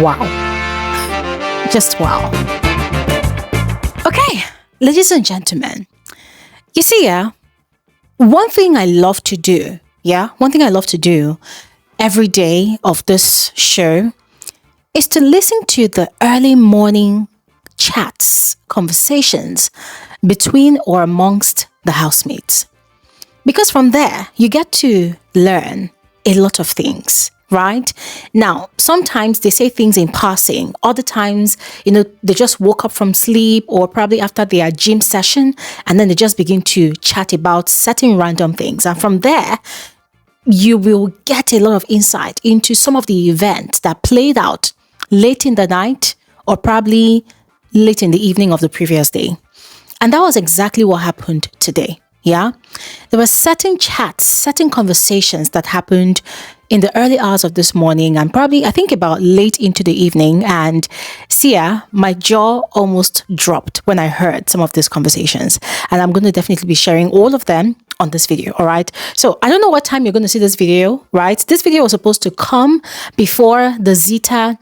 Wow. Just wow. Okay, ladies and gentlemen, you see, one thing I love to do, every day of this show is to listen to the early morning chats, conversations between or amongst the housemates. Because from there, you get to learn a lot of things. Right? Now, sometimes they say things in passing. Other times, they just woke up from sleep or probably after their gym session, and then they just begin to chat about certain random things. And from there, you will get a lot of insight into some of the events that played out late in the night or probably late in the evening of the previous day. And that was exactly what happened today. Yeah, there were certain chats, certain conversations that happened in the early hours of this morning and probably, I think, about late into the evening. And my jaw almost dropped when I heard some of these conversations. And I'm going to definitely be sharing all of them on this video. All right. So I don't know what time you're going to see this video, right? This video was supposed to come before the Zita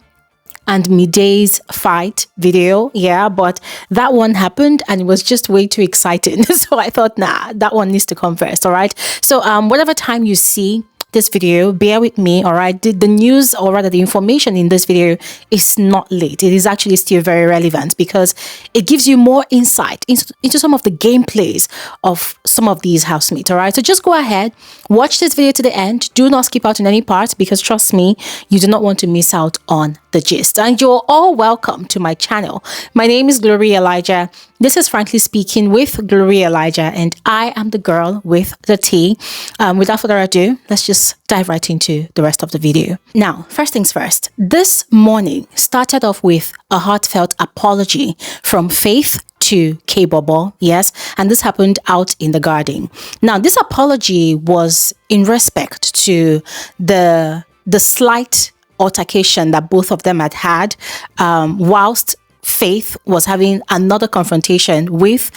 and Midday's fight video, but that one happened and it was just way too exciting. So I thought, nah, that one needs to come first, all right? So whatever time you see this video, bear with me, all right? The news, or rather the information in this video, is not late. It is actually still very relevant because it gives you more insight into some of the gameplays of some of these housemates, all right? So just go ahead, watch this video to the end. Do not skip out in any part because trust me, you do not want to miss out on the gist. And you're all welcome to my channel. My name is Gloria Elijah. This is Frankly Speaking with Gloria Elijah, and I am the girl with the tea. Without further ado, let's just dive right into the rest of the video. Now, first things first, this morning started off with a heartfelt apology from Faith to Kubble, yes, and this happened out in the garden. Now, this apology was in respect to the slight altercation that both of them had whilst Faith was having another confrontation with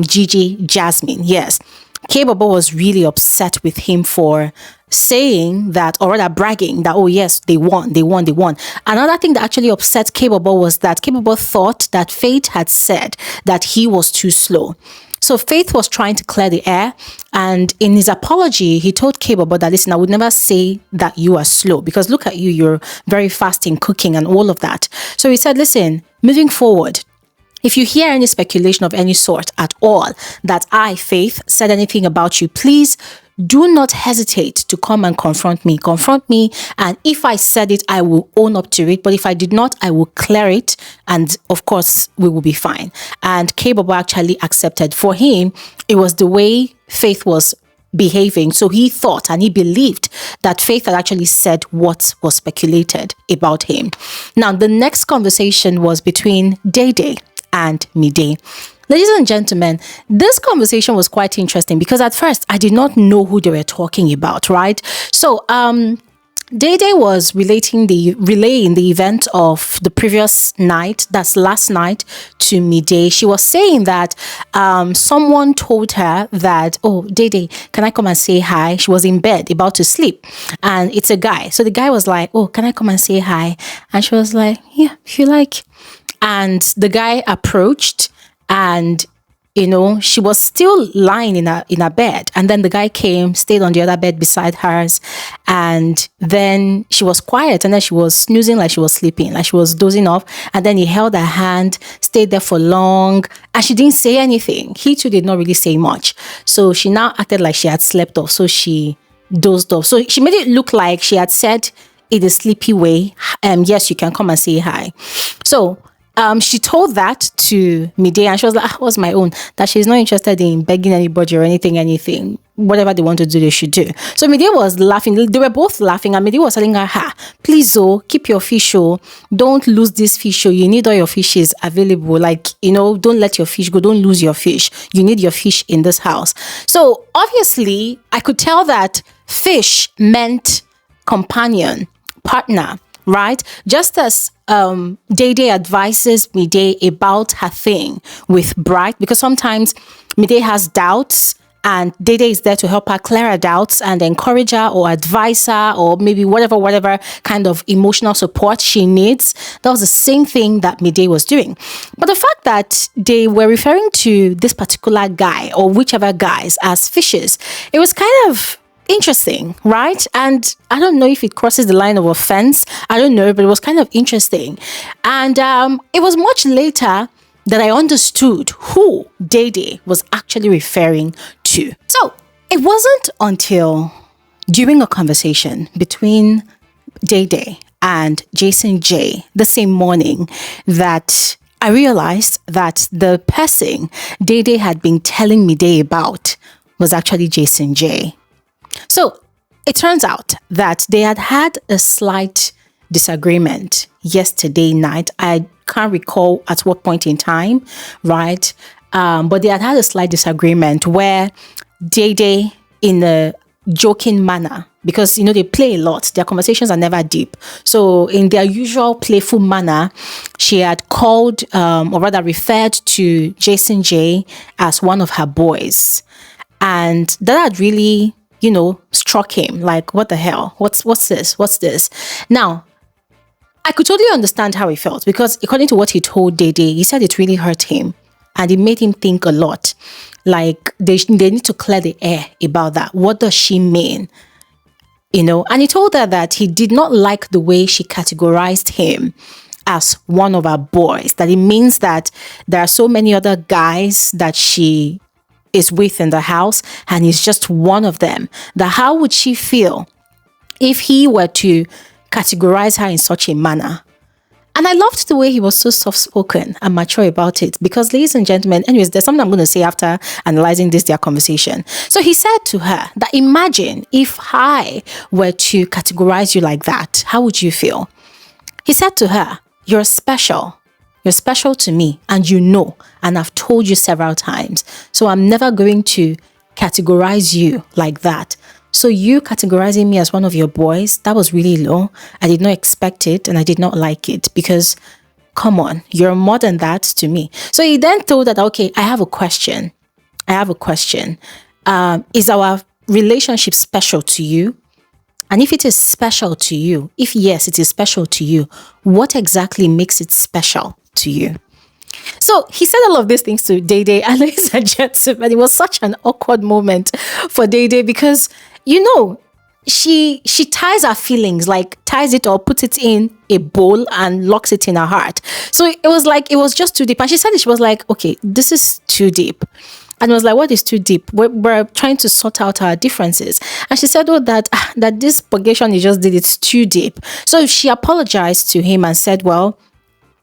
Gigi Jasmine. Yes, Kubble was really upset with him for saying that, or rather bragging that, oh yes, they won. Another thing that actually upset Kubble was that Kubble thought that Faith had said that he was too slow. So Faith was trying to clear the air, and in his apology, he told Kubble that, listen, I would never say that you are slow because look at you, you're very fast in cooking and all of that. So he said, listen, moving forward, if you hear any speculation of any sort at all that I, Faith, said anything about you, please do not hesitate to come and confront me. And if I said it, I will own up to it. But if I did not, I will clear it. And of course, we will be fine. And Kubble actually accepted. For him, it was the way Faith was behaving. So he thought and he believed that Faith had actually said what was speculated about him. Now, the next conversation was between Dede and Midday. Ladies and gentlemen, this conversation was quite interesting because at first I did not know who they were talking about, right? So Dede was relaying the event of the previous night, that's last night, to Midday. She was saying that someone told her that, oh, Dede, can I come and say hi? She was in bed about to sleep and it's a guy. So the guy was like, oh, can I come and say hi? And she was like, yeah, if you like. And the guy approached and, she was still lying in her bed. And then the guy came, stayed on the other bed beside hers. And then she was quiet. And then she was snoozing like she was sleeping, like she was dozing off. And then he held her hand, stayed there for long. And she didn't say anything. He too did not really say much. So she now acted like she had slept off. So she dozed off. So she made it look like she had said in a sleepy way, yes, you can come and say hi. So she told that to Midday and she was like, what's my own? That she's not interested in begging anybody or anything. Whatever they want to do, they should do. So Midday was laughing. They were both laughing and Midday was telling her, please, keep your fish, don't lose this fish, you need all your fishes available. Like, don't let your fish go, don't lose your fish. You need your fish in this house. So obviously, I could tell that fish meant companion, partner, right? Just as Dede advises Midday about her thing with Bright, because sometimes Midday has doubts And Dede is there to help her clear her doubts and encourage her or advise her or maybe whatever kind of emotional support she needs. That was the same thing that Midday was doing. But the fact that they were referring to this particular guy or whichever guys as fishes, it was kind of interesting, right? And I don't know if it crosses the line of offense. I don't know, but it was kind of interesting. And it was much later that I understood who Dede was actually referring to. So it wasn't until during a conversation between Dede and Jason J the same morning that I realized that the person Dede had been telling Midday about was actually Jason J. So it turns out that they had a slight disagreement yesterday night. I can't recall at what point in time, right? But they had a slight disagreement where Dede, in a joking manner, because they play a lot, their conversations are never deep. So in their usual playful manner, she had called or rather referred to Jason J as one of her boys. And that had really, struck him. Like, what the hell? What's this? What's this? Now, I could totally understand how he felt because according to what he told Dede, he said it really hurt him and it made him think a lot. Like they need to clear the air about that. What does she mean? And he told her that he did not like the way she categorized him as one of her boys, that it means that there are so many other guys that she is with in the house and he's just one of them. That how would she feel if he were to categorize her in such a manner? And I loved the way he was so soft-spoken and mature about it because, ladies and gentlemen, anyways, there's something I'm going to say after analyzing their conversation. So he said to her that imagine if I were to categorize you like that, how would you feel? He said to her, you're special. You're special to me and and I've told you several times. So I'm never going to categorize you like that. So you categorizing me as one of your boys, that was really low. I did not expect it and I did not like it because, come on, you're more than that to me. So he then told her that, okay, I have a question. Is our relationship special to you? And if it is special to you, if yes, it is special to you, what exactly makes it special to you? So he said all of these things to Dede, and ladies and gentlemen, it was such an awkward moment for Dede because, she ties her feelings, like ties it or puts it in a bowl and locks it in her heart. So it was just too deep. And she said it, she was like, okay, this is too deep. And I was like, what is too deep? We're trying to sort out our differences. And she said, oh, that this purgation he just did, it's too deep. So she apologized to him and said, well,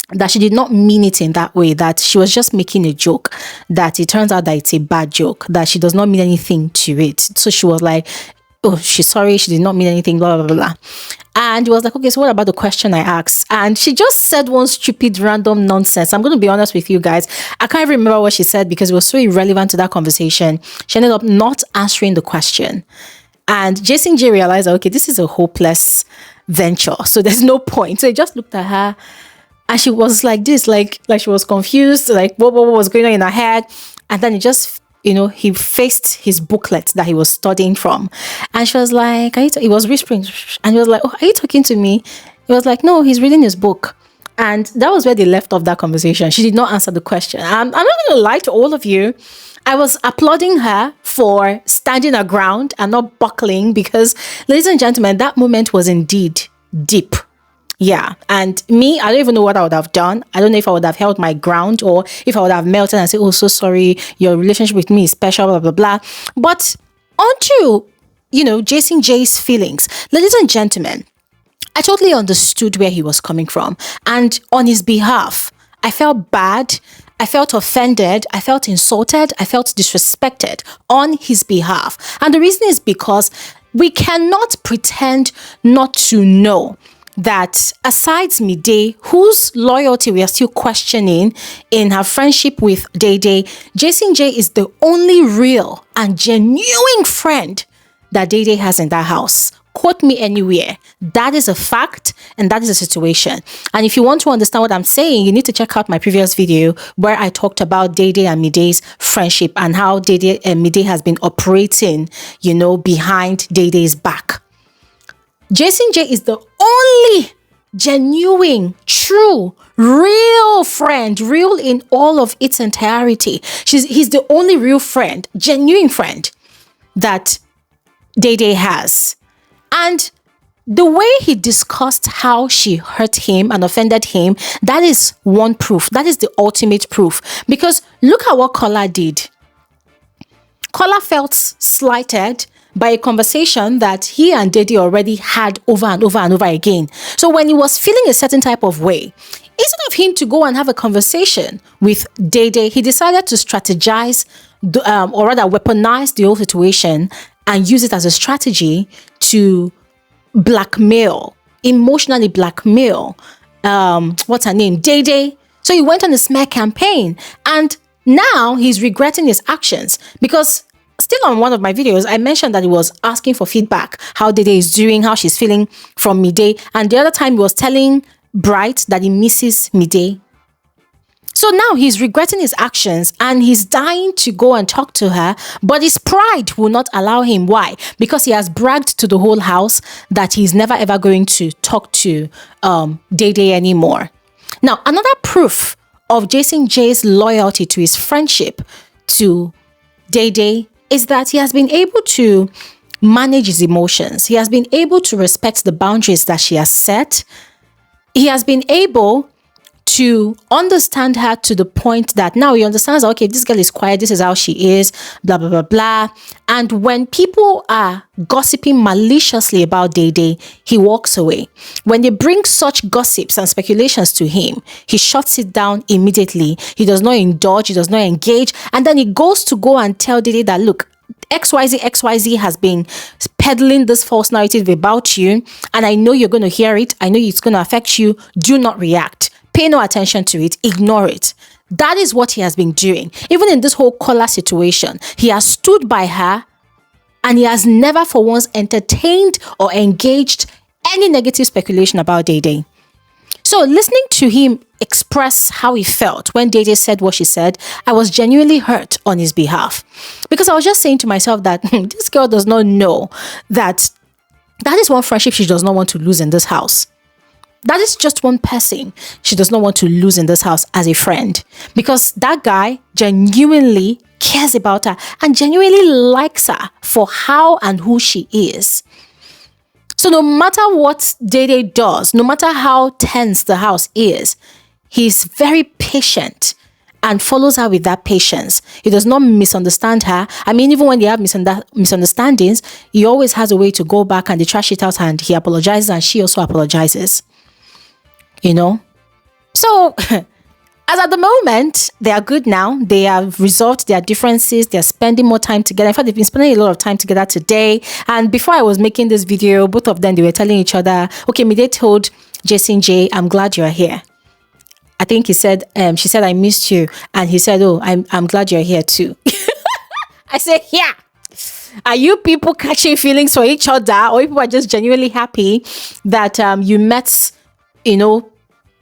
that she did not mean it in that way, that she was just making a joke, that it turns out that it's a bad joke, that she does not mean anything to it. So she was like, oh, she's sorry, she did not mean anything, blah, blah, blah, blah. And he was like, okay, so what about the question I asked? And she just said one stupid random nonsense. I'm going to be honest with you guys. I can't even remember what she said because it was so irrelevant to that conversation. She ended up not answering the question. And Jason J realized, okay, this is a hopeless venture. So there's no point. So he just looked at her and she was like this, like she was confused, like what was going on in her head. And then he just, he faced his booklet that he was studying from. And she was like, he was whispering. And he was like, oh, are you talking to me? He was like, no, he's reading his book. And that was where they left off that conversation. She did not answer the question. I'm not going to lie to all of you. I was applauding her for standing her ground and not buckling because, ladies and gentlemen, that moment was indeed deep. Yeah. And me, I don't even know what I would have done. I don't know if I would have held my ground or if I would have melted and said, oh, so sorry, your relationship with me is special, blah, blah, blah. But onto, Jason J's feelings. Ladies and gentlemen, I totally understood where he was coming from. And on his behalf, I felt bad. I felt offended. I felt insulted. I felt disrespected on his behalf. And the reason is because we cannot pretend not to know that aside Midday, whose loyalty we are still questioning in her friendship with Dede, Jason J is the only real and genuine friend that Dede has in that house. Quote me anywhere. That is a fact and that is a situation. And if you want to understand what I'm saying, you need to check out my previous video where I talked about Dede and Miday's friendship and how Dede and Midday has been operating, behind Dede's back. Jason J is the only genuine, true, real friend, real in all of its entirety. He's the only real friend, genuine friend that Dede has. And the way he discussed how she hurt him and offended him, that is one proof. That is the ultimate proof. Because look at what Kola did. Kola felt slighted by a conversation that he and Dede already had over and over and over again. So when he was feeling a certain type of way, instead of him to go and have a conversation with Dede, he decided to strategize, or rather weaponize the whole situation and use it as a strategy to blackmail, emotionally blackmail, what's her name, Dede. So he went on a smear campaign and now he's regretting his actions because still on one of my videos, I mentioned that he was asking for feedback, how Dede is doing, how she's feeling from Midday. And the other time he was telling Bright that he misses Midday. So now he's regretting his actions and he's dying to go and talk to her, but his pride will not allow him. Why? Because he has bragged to the whole house that he's never ever going to talk to Dede anymore. Now, another proof of Jason J's loyalty to his friendship to Dede is that he has been able to manage his emotions. He has been able to respect the boundaries that she has set. He has been able to understand her to the point that now he understands, okay, this girl is quiet, this is how she is, blah, blah, blah, blah. And when people are gossiping maliciously about Dede, he walks away. When they bring such gossips and speculations to him, he shuts it down immediately. He does not indulge, he does not engage. And then he goes to go and tell Dede that, look, XYZ has been peddling this false narrative about you. And I know you're going to hear it. I know it's going to affect you. Do not react. Pay no attention to it. Ignore it. That is what he has been doing. Even in this whole Kola situation, he has stood by her and he has never for once entertained or engaged any negative speculation about Dede. So listening to him express how he felt when Dede said what she said, I was genuinely hurt on his behalf. Because I was just saying to myself that this girl does not know that is one friendship she does not want to lose in this house. That is just one person she does not want to lose in this house as a friend. Because that guy genuinely cares about her and genuinely likes her for how and who she is. So no matter what Dede does, no matter how tense the house is, he's very patient and follows her with that patience. He does not misunderstand her. I mean, even when they have misunderstandings, he always has a way to go back and they trash it out and he apologizes and she also apologizes. So as at the moment, they are good now. They have resolved their differences. They're spending more time together. In fact, they've been spending a lot of time together today. And before I was making this video, both of them, they were telling each other, okay, Mide told Jason J, I'm glad you're here. I think he said, she said, I missed you. And he said, oh, I'm glad you're here too. I said, yeah. Are you people catching feelings for each other, or people are just genuinely happy that you met,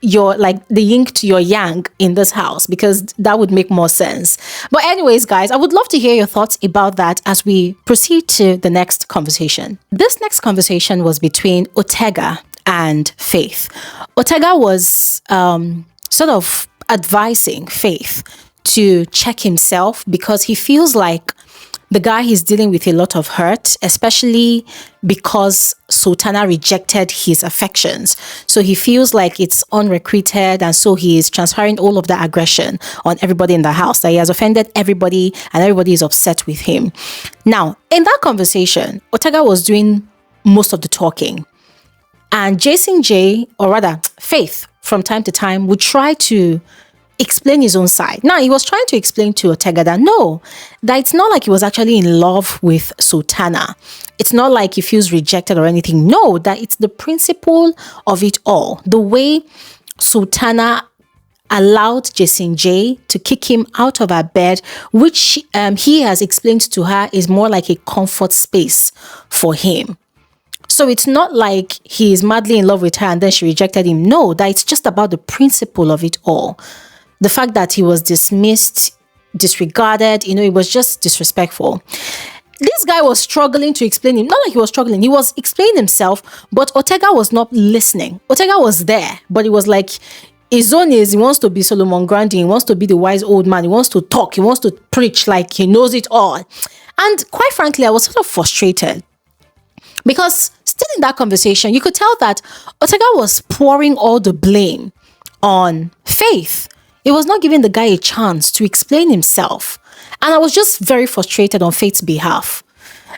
your like the yin to your yang in this house? Because that would make more sense. But anyways, guys, I would love to hear your thoughts about that as we proceed to the next conversation. This next conversation was between Otega and Faith. Otega was sort of advising Faith to check himself because he feels like the guy is dealing with a lot of hurt, especially because Sultana rejected his affections. So he feels like it's unrequited, and so he is transferring all of that aggression on everybody in the house, that he has offended everybody and everybody is upset with him. Now, in that conversation, Otega was doing most of the talking. And Jason J, or rather Faith, from time to time would try to explain his own side. Now, he was trying to explain to Otega that no, that it's not like he was actually in love with Sultana. It's not like he feels rejected or anything. No, that it's the principle of it all. The way Sultana allowed Jason J to kick him out of her bed, which he has explained to her is more like a comfort space for him. So it's not like he is madly in love with her and then she rejected him. No, that it's just about the principle of it all. The fact that he was dismissed, disregarded, it was just disrespectful. This guy was struggling to explain him. Not like he was struggling. He was explaining himself, but Otega was not listening. Otega was there, but it was like his own is he wants to be Solomon Grundy. He wants to be the wise old man. He wants to talk. He wants to preach like he knows it all. And quite frankly, I was sort of frustrated because still in that conversation, you could tell that Otega was pouring all the blame on Faith. It was not giving the guy a chance to explain himself. And I was just very frustrated on Faith's behalf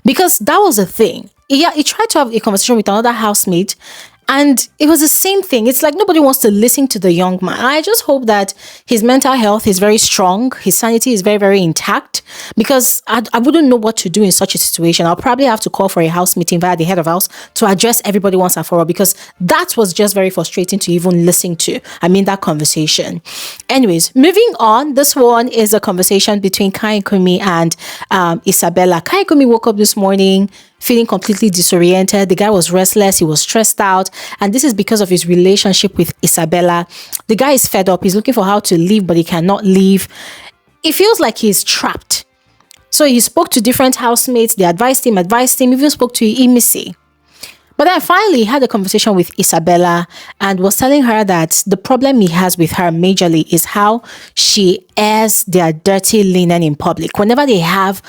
because that was the thing. He tried to have a conversation with another housemate and it was the same thing. It's like nobody wants to listen to the young man. I just hope that his mental health is very strong. His sanity is very, very intact because I wouldn't know what to do in such a situation. I'll probably have to call for a house meeting via the head of house to address everybody once and for all because that was just very frustrating to even listen to. That conversation. Anyways, moving on. This one is a conversation between Kumi and Isabella. Kumi woke up this morning feeling completely disoriented. The guy was restless. He was stressed out. And this is because of his relationship with Isabella. The guy is fed up. He's looking for how to leave, but he cannot leave. It feels like he's trapped. So he spoke to different housemates. They advised him, even spoke to Imisi. But then finally he had a conversation with Isabella and was telling her that the problem he has with her majorly is how she airs their dirty linen in public. Whenever they have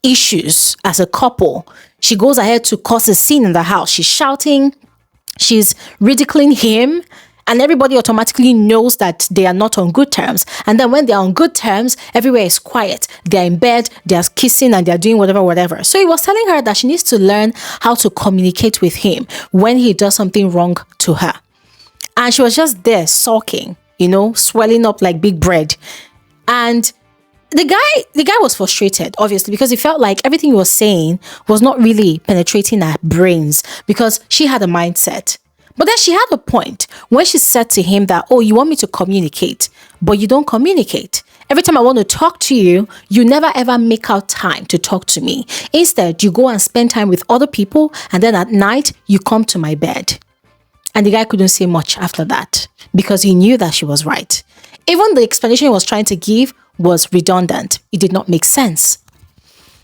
issues as a couple, she goes ahead to cause a scene in the house. She's shouting, she's ridiculing him, and everybody automatically knows that they are not on good terms. And then when they're on good terms, everywhere is quiet. They're in bed, they're kissing, and they're doing whatever. So he was telling her that she needs to learn how to communicate with him when he does something wrong to her. And she was just there sulking, swelling up like big bread. And the guy was frustrated, obviously, because he felt like everything he was saying was not really penetrating her brains because she had a mindset. But then she had a point when she said to him that, oh, you want me to communicate, but you don't communicate. Every time I want to talk to you, you never ever make out time to talk to me. Instead, you go and spend time with other people, and then at night, you come to my bed. And the guy couldn't say much after that because he knew that she was right. Even the explanation he was trying to give was redundant. It did not make sense.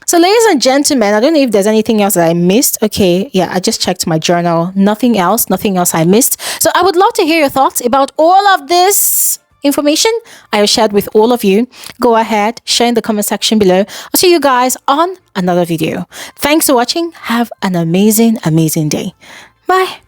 So ladies and gentlemen, I don't know if there's anything else that I missed. Okay, yeah, I just checked my journal. Nothing else I missed. So I would love to hear your thoughts about all of this information I have shared with all of you. Go ahead, share in the comment section below. I'll see you guys on another video. Thanks for watching. Have an amazing day. Bye.